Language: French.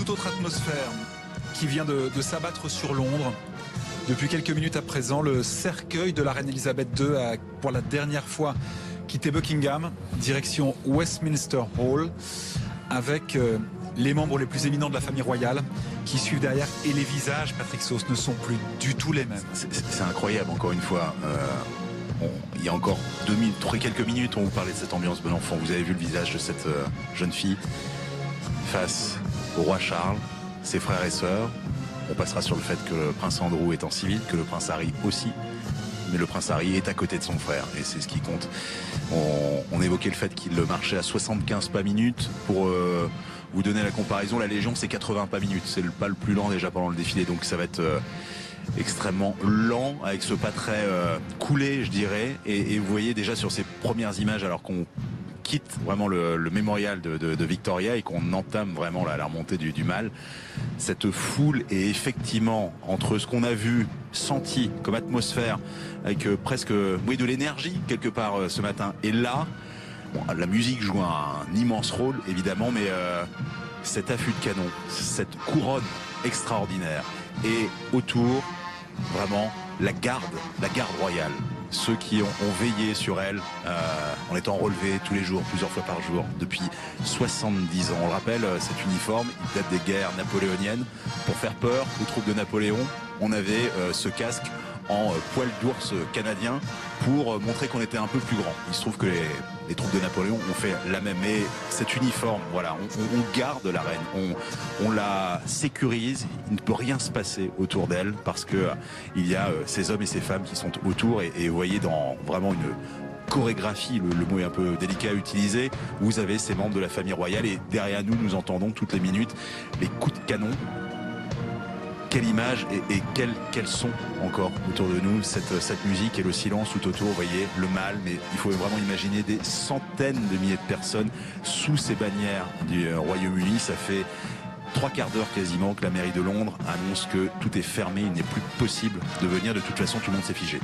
toute autre atmosphère qui vient de s'abattre sur Londres. Depuis quelques minutes à présent, le cercueil de la reine Elisabeth II a pour la dernière fois quitté Buckingham, direction Westminster Hall, avec les membres les plus éminents de la famille royale qui suivent derrière. Et les visages, Patrick Sauce, ne sont plus du tout les mêmes. C'est incroyable, encore une fois. Il y a encore quelques minutes, on vous parlait de cette ambiance bon enfant. Vous avez vu le visage de cette jeune fille face au roi Charles, ses frères et sœurs. On passera sur le fait que le prince Andrew est en civil, que le prince Harry aussi. Mais le prince Harry est à côté de son frère et c'est ce qui compte. On évoquait le fait qu'il marchait à 75 pas minutes. Pour vous donner la comparaison, la Légion c'est 80 pas minutes. C'est le pas le plus lent déjà pendant le défilé. Donc ça va être extrêmement lent avec ce pas très coulé, je dirais. Et vous voyez déjà sur ces premières images, alors qu'on quitte vraiment le mémorial de Victoria et qu'on entame vraiment la remontée du Mall, cette foule est effectivement entre ce qu'on a vu, senti comme atmosphère avec presque de l'énergie quelque part ce matin, et là la musique joue un immense rôle évidemment, mais cet affût de canon, cette couronne extraordinaire, et autour vraiment la garde royale, ceux qui ont veillé sur elle en étant relevés tous les jours, plusieurs fois par jour, depuis 70 ans. On le rappelle, cet uniforme, il date des guerres napoléoniennes. Pour faire peur aux troupes de Napoléon, on avait ce casque en poil d'ours canadien pour montrer qu'on était un peu plus grand. Il se trouve que les troupes de Napoléon ont fait la même. Et cet uniforme, voilà, on garde la reine, on la sécurise. Il ne peut rien se passer autour d'elle parce que il y a ces hommes et ces femmes qui sont autour. Et vous voyez dans vraiment une chorégraphie, le mot est un peu délicat à utiliser, vous avez ces membres de la famille royale et derrière nous, nous entendons toutes les minutes les coups de canon. Quelle image et quel son encore autour de nous, cette musique et le silence tout autour, vous voyez, le Mall, mais il faut vraiment imaginer des centaines de milliers de personnes sous ces bannières du Royaume-Uni. Ça fait 3/4 d'heure quasiment que la mairie de Londres annonce que tout est fermé, il n'est plus possible de venir, de toute façon tout le monde s'est figé.